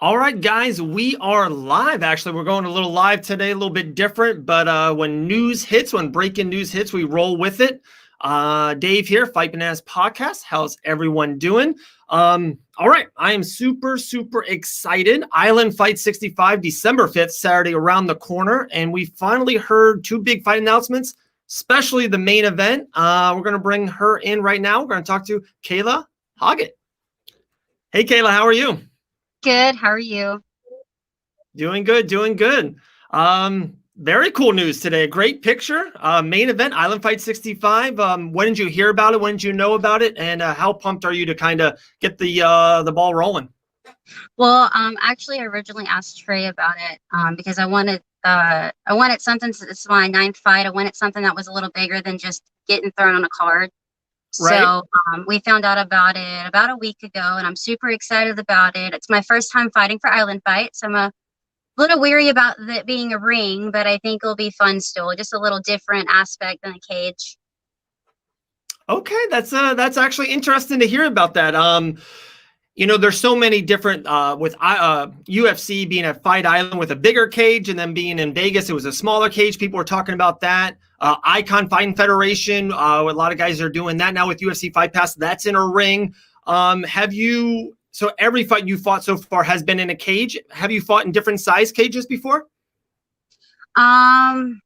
All right, guys, we are live. Actually, we're going a little live today, a little bit different. But when news hits, when breaking news hits, we roll with it. Dave here, Fight Bananas Podcast. How's everyone doing? All right, I am super excited. Island Fight 65, December 5th, Saturday around the corner. And we finally heard two big fight announcements, especially the main event. We're going to bring her in right now. We're going to talk to Kayla Hoggatt. Hey, Kayla, how are you? Good. How are you? Doing good, doing good. Very cool news today. Great picture. Main event, Island Fight 65. When did you hear about it? When did you know about it? And how pumped are you to kind of get the ball rolling? Well, actually, I originally asked Trey about it because I wanted something. It's my ninth fight. I wanted something that was a little bigger than just getting thrown on a card. Right. So we found out about it about a week ago, and I'm super excited about it. It's my first time fighting for Island Fight, so I'm a little weary about it being a ring, but I think it'll be fun still. Just a little different aspect than a cage. Okay, that's actually interesting to hear about that. There's so many different with UFC being at Fight Island with a bigger cage, and then being in Vegas, it was a smaller cage. People were talking about that. Icon Fighting Federation, a lot of guys are doing that now with UFC Fight Pass. That's in a ring. So every fight you fought so far has been in a cage. Have you fought in different size cages before? I'm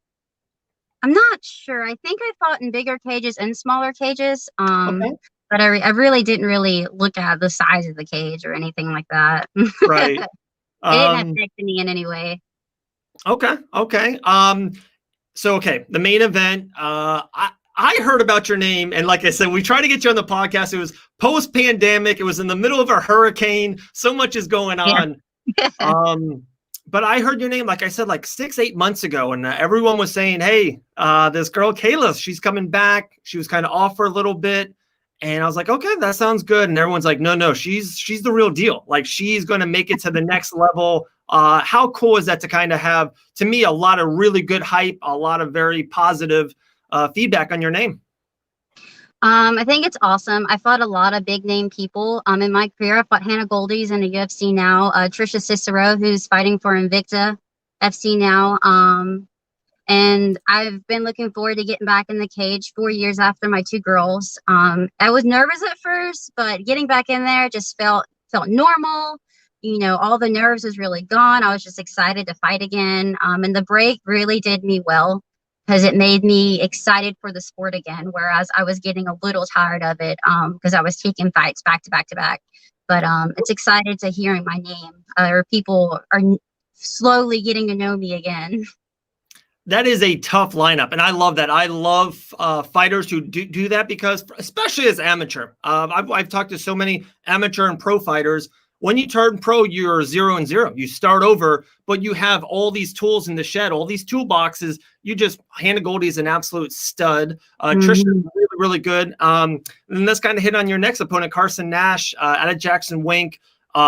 not sure. I think I fought in bigger cages and smaller cages. Okay. But I really didn't really look at the size of the cage or anything like that. Right. It didn't affect me in any way. Okay. Okay, the main event. I heard about your name, and like I said, we tried to get you on the podcast. It was post-pandemic. It was in the middle of a hurricane. So much is going on. Yeah. But I heard your name, like I said, like 6-8 months ago, and everyone was saying, "Hey, this girl Kayla, she's coming back." She was kind of off for a little bit, and I was like, "Okay, that sounds good." And everyone's like, "No, she's the real deal. Like she's going to make it to the next level." How cool is that to kind of have, to me, a lot of really good hype, a lot of very positive feedback on your name? I think it's awesome. I fought a lot of big name people in my career. I fought Hannah Goldy's in the UFC now, Trisha Cicero, who's fighting for Invicta FC now. And I've been looking forward to getting back in the cage 4 years after my two girls. I was nervous at first, but getting back in there just felt normal. All the nerves was really gone. I was just excited to fight again. And the break really did me well because it made me excited for the sport again, whereas I was getting a little tired of it because I was taking fights back to back to back. But it's excited to hearing my name, or people are slowly getting to know me again. That is a tough lineup, and I love that. I love fighters who do that because, especially as amateur, I've talked to so many amateur and pro fighters. When you turn pro, you're 0-0. You start over, but you have all these tools in the shed, all these toolboxes. Hannah Goldie is an absolute stud. Trisha is really good. And let's kind of hit on your next opponent, Carson Nash, out of Jackson Wink.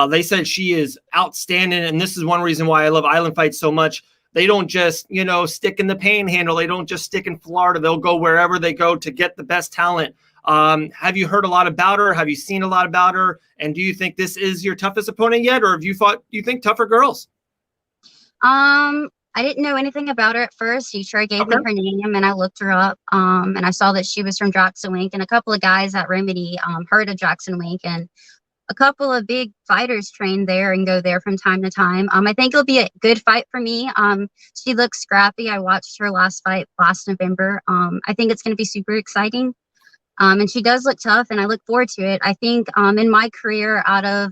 They said she is outstanding, and this is one reason why I love Island Fight so much. They don't just, stick in the Panhandle. They don't just stick in Florida. They'll go wherever they go to get the best talent. Have you heard a lot about her? Have you seen a lot about her? And do you think this is your toughest opponent yet? Or have you think tougher girls? I didn't know anything about her at first. Trey gave me her name and I looked her up. And I saw that she was from Jackson Wink, and a couple of guys at Remedy heard of Jackson Wink, and a couple of big fighters train there and go there from time to time. I think it'll be a good fight for me. She looks scrappy. I watched her last fight last November. I think it's going to be super exciting. And she does look tough, and I look forward to it. I think in my career, out of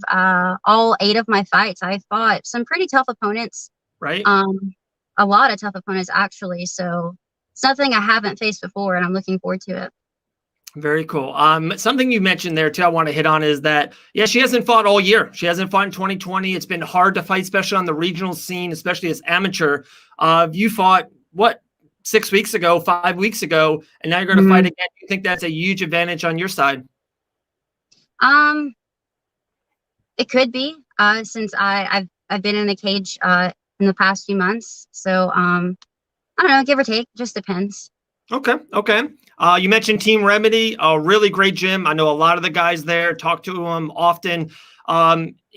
all 8 of my fights, I fought some pretty tough opponents. Right. A lot of tough opponents, actually. So it's nothing I haven't faced before, and I'm looking forward to it. Very cool. Something you mentioned there too, I want to hit on is that, she hasn't fought all year. She hasn't fought in 2020. It's been hard to fight, especially on the regional scene, especially as amateur. You fought 6 weeks ago, 5 weeks ago, and now you're going to fight again. Do you think that's a huge advantage on your side? It could be, since I've been in the cage in the past few months. So I don't know, give or take, just depends. Okay. You mentioned Team Remedy, a really great gym. I know a lot of the guys there, talk to them often.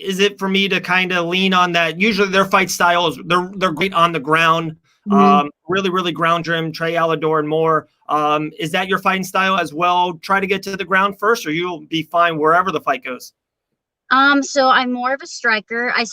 is it for me to kind of lean on that? Usually their fight style is they're great on the ground, really, really ground driven, Trey Alador and more. Is that your fighting style as well? Try to get to the ground first, or you'll be fine wherever the fight goes? So I'm more of a striker. Okay.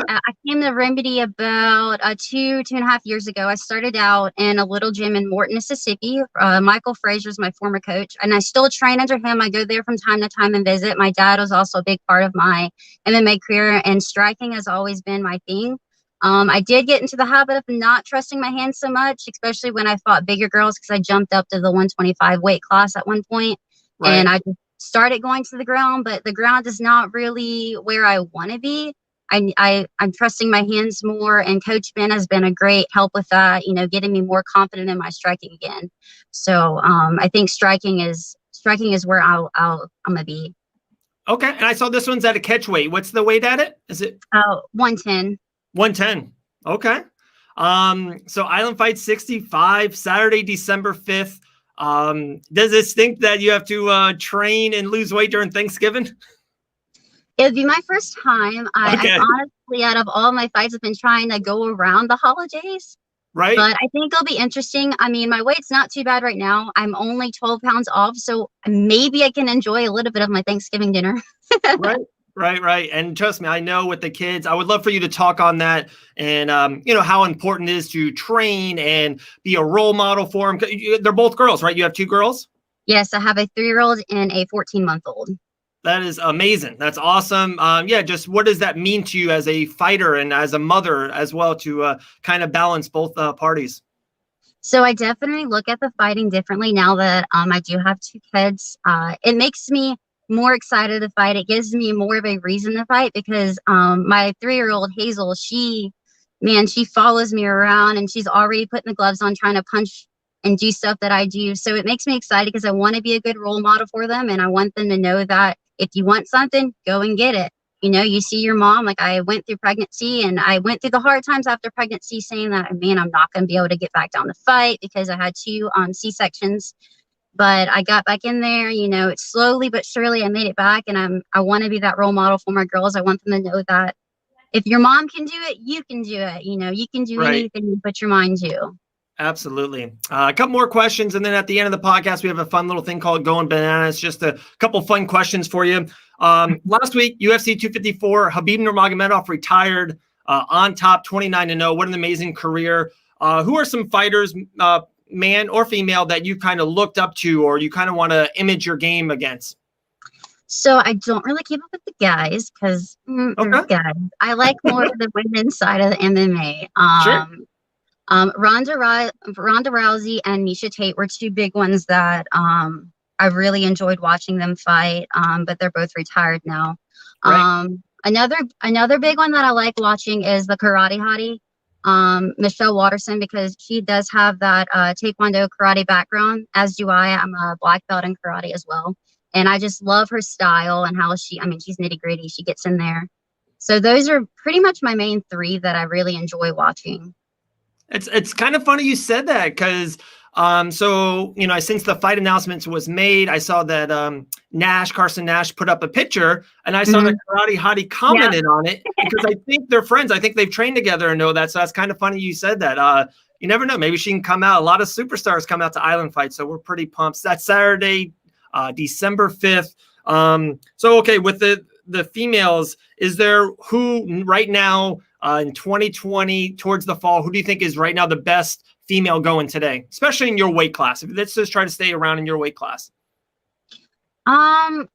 I came to Remedy about 2.5 years ago. I started out in a little gym in Morton, Mississippi. Michael Frazier is my former coach, and I still train under him. I go there from time to time and visit. My dad was also a big part of my MMA career, and striking has always been my thing. I did get into the habit of not trusting my hands so much, especially when I fought bigger girls, because I jumped up to the 125 weight class at one point, and Right. I just started going to the ground, but the ground is not really where I want to be. I'm trusting my hands more, and Coach Ben has been a great help with that, getting me more confident in my striking again. So I think striking is where I'm gonna be. Okay. And I saw this one's at a catch weight. What's the weight at it? Is it 110. 110? Okay. So Island Fight 65, Saturday, December 5th. Does it stink that you have to train and lose weight during Thanksgiving? It would be my first time. Okay. I honestly, out of all my fights, I've been trying to go around the holidays. Right. But I think it'll be interesting. I mean, my weight's not too bad right now. I'm only 12 pounds off, so maybe I can enjoy a little bit of my Thanksgiving dinner. Right. And trust me, I know with the kids, I would love for you to talk on that and, how important it is to train and be a role model for them. They're both girls, right? You have 2 girls? Yes, I have a 3-year-old and a 14-month-old. That is amazing. That's awesome. Just what does that mean to you as a fighter and as a mother as well to kind of balance both parties? So I definitely look at the fighting differently now that I do have 2 kids. It makes me more excited to fight. It gives me more of a reason to fight because my 3-year-old Hazel, she follows me around and she's already putting the gloves on, trying to punch and do stuff that I do. So it makes me excited because I want to be a good role model for them, and I want them to know that if you want something, go and get it. You see your mom, like I went through pregnancy and I went through the hard times after pregnancy saying that, man, I'm not going to be able to get back down to fight because I had 2 C-sections. But I got back in there, it's slowly but surely I made it back, and I want to be that role model for my girls. I want them to know that if your mom can do it, you can do it. You can do anything you put your mind to. Absolutely. A couple more questions. And then at the end of the podcast, we have a fun little thing called Going Bananas. Just a couple fun questions for you. Last week, UFC 254, Khabib Nurmagomedov retired on top, 29-0. What an amazing career. Who are some fighters, man or female, that you kind of looked up to or you kind of want to image your game against? So I don't really keep up with the guys because they're guys. I like more of the women's side of the MMA. Sure. Ronda Rousey and Miesha Tate were 2 big ones that I really enjoyed watching them fight, but they're both retired now. Right. Another big one that I like watching is the Karate Hottie, Michelle Watterson, because she does have that Taekwondo karate background, as do I. I'm a black belt in karate as well. And I just love her style and how she's nitty gritty. She gets in there. So those are pretty much my main 3 that I really enjoy watching. It's kind of funny you said that because since the fight announcements was made, I saw that Carson Nash put up a picture, and I saw that Karate Hottie commented on it because I think they're friends. I think they've trained together and know that. So that's kind of funny you said that. You never know. Maybe she can come out. A lot of superstars come out to Island Fight, so we're pretty pumped. That's Saturday, December 5th. With the females, is there who right now in 2020 towards the fall, who do you think is right now the best female going today, especially in your weight class? Let's just try to stay around in your weight class. I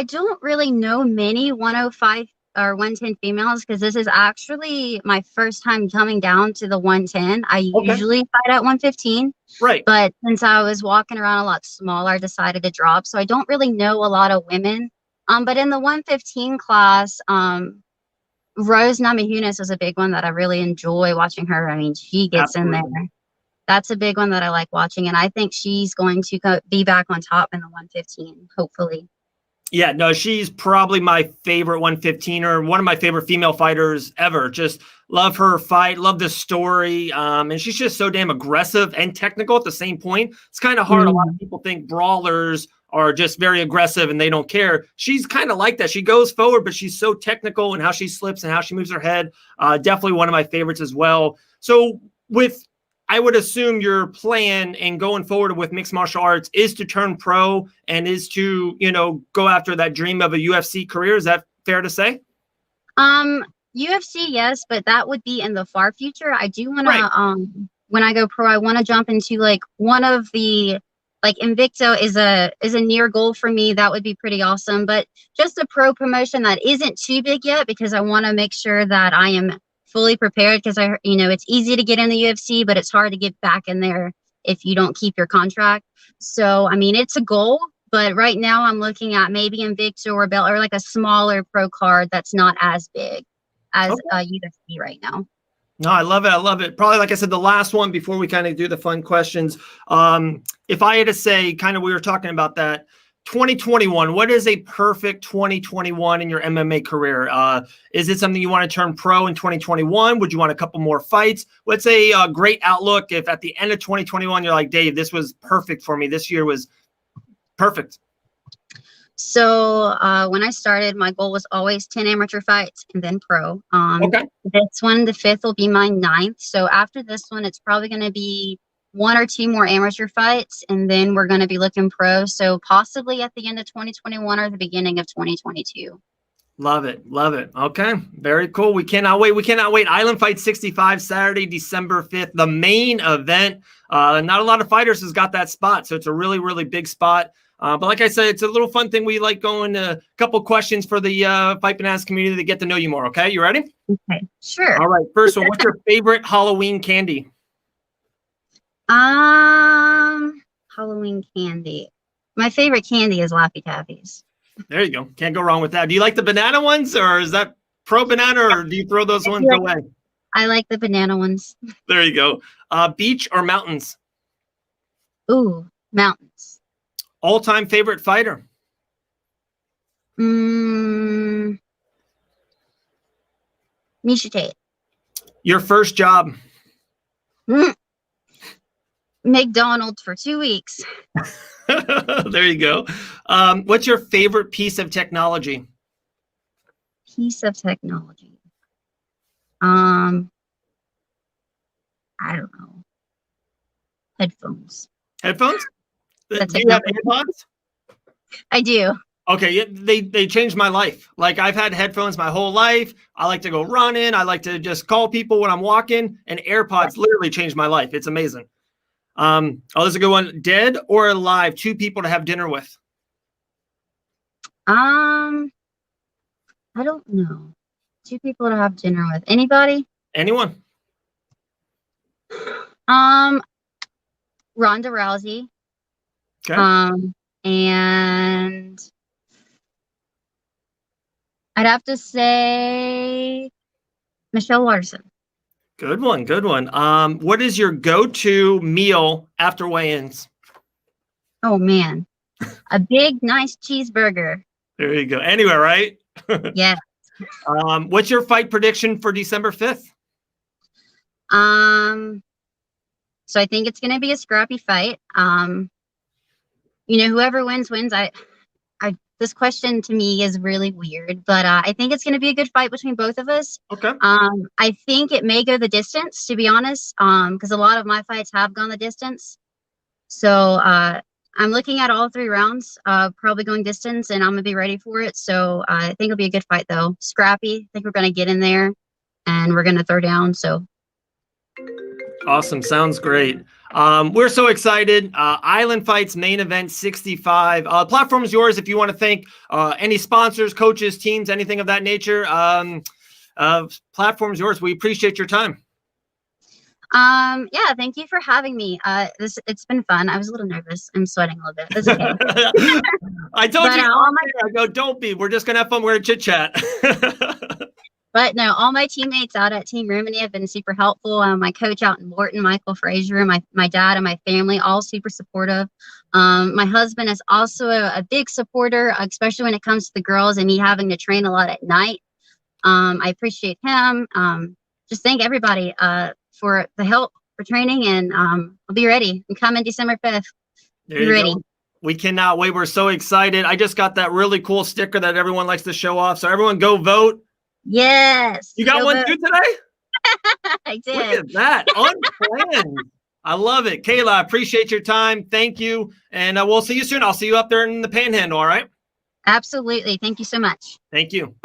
don't really know many 105 or 110 females because this is actually my first time coming down to the 110. I usually fight at 115. Right. But since I was walking around a lot smaller, I decided to drop. So I don't really know a lot of women. But in the 115 class, Rose Namajunas is a big one that I really enjoy watching her. I mean, she gets in there. That's a big one that I like watching. And I think she's going to be back on top in the 115, hopefully. Yeah, no, she's probably my favorite 115er, one of my favorite female fighters ever. Just love her fight, love the story. And she's just so damn aggressive and technical at the same point. It's kind of hard. A lot of people think brawlers are just very aggressive and they don't care. She's kind of like that. She goes forward, but she's so technical in how she slips and how she moves her head. Definitely one of my favorites as well. So I would assume your plan and going forward with mixed martial arts is to turn pro and is to, go after that dream of a UFC career. Is that fair to say? UFC, yes, but that would be in the far future. I do want to, when I go pro, I want to jump into like one of the, like Invicto is a near goal for me. That would be pretty awesome. But just a pro promotion that isn't too big yet, because I want to make sure that I am fully prepared, because it's easy to get in the UFC, but it's hard to get back in there if you don't keep your contract. So, I mean, it's a goal, but right now I'm looking at maybe Invicto or Bell, or like a smaller pro card that's not as big as UFC right now. No, I love it. I love it. Probably, like I said, the last one before we kind of do the fun questions. If I had to say, kind of, we were talking about that 2021, what is a perfect 2021 in your MMA career? Is it something you want to turn pro in 2021? Would you want a couple more fights? What's a great outlook if at the end of 2021, you're like, Dave, this was perfect for me. This year was perfect. So when I started, my goal was always 10 amateur fights and then pro. Okay. This one, the 5th, will be my 9th. So after this one, it's probably going to be 1 or 2 more amateur fights, and then we're going to be looking pro. So possibly at the end of 2021 or the beginning of 2022. Love it. Love it. Okay. Very cool. We cannot wait. We cannot wait. Island Fight 65, Saturday, December 5th, the main event. Not a lot of fighters has got that spot. So it's a really, really big spot. But like I said, it's a little fun thing. We like going a couple questions for the Fight Bananas community to get to know you more. Okay. You ready? Okay. Sure. All right. First one, what's your favorite Halloween candy? Halloween candy. My favorite candy is Laffy Taffies. There you go. Can't go wrong with that. Do you like the banana ones, or is that pro banana, or do you throw those ones away? I like the banana ones. There you go. Beach or mountains? Ooh, mountains. All-time favorite fighter? Misha Tate. Your first job? McDonald's for 2 weeks. There you go. What's your favorite piece of technology? Piece of technology. I don't know. Headphones. Headphones? Do you have AirPods? I do. Okay, they changed my life. Like, I've had headphones my whole life. I like to go running. I like to just call people when I'm walking, and AirPods literally changed my life. It's amazing. Oh, this is a good one. Dead or alive, 2 people to have dinner with? I don't know. 2 people to have dinner with. Anybody? Anyone? Ronda Rousey. Okay. And I'd have to say Michelle Larson. Good one. Good one. What is your go-to meal after weigh-ins? Oh man, a big, nice cheeseburger. There you go. Anywhere, right? Yeah. What's your fight prediction for December 5th? So I think it's going to be a scrappy fight. Whoever wins. This question to me is really weird, but I think it's going to be a good fight between both of us. Okay. I think it may go the distance, to be honest, because a lot of my fights have gone the distance. So I'm looking at all 3 rounds, probably going distance, and I'm going to be ready for it. So I think it'll be a good fight, though. Scrappy. I think we're going to get in there, and we're going to throw down. So. Awesome. Sounds great. We're so excited. Island Fights main event 65. Platform is yours if you want to thank any sponsors, coaches, teams, anything of that nature. Platform is yours. We appreciate your time. Yeah, thank you for having me. It's been fun. I was a little nervous. I'm sweating a little bit. That's okay. I told you, I go, don't be. We're just gonna have fun. We're gonna chit chat. But no, all my teammates out at Team Rumini have been super helpful. My coach out in Morton, Michael Frazier, my dad and my family, all super supportive. My husband is also a big supporter, especially when it comes to the girls and me having to train a lot at night. I appreciate him. Just thank everybody for the help for training, and I'll be ready. I'm coming December 5th. Be ready. We cannot wait. We're so excited. I just got that really cool sticker that everyone likes to show off. So everyone go vote. Yes. You got go one vote. too today? I Look did. at that. Unplanned. I love it. Kayla, I appreciate your time. Thank you. And we'll see you soon. I'll see you up there in the Panhandle. All right. Absolutely. Thank you so much. Thank you.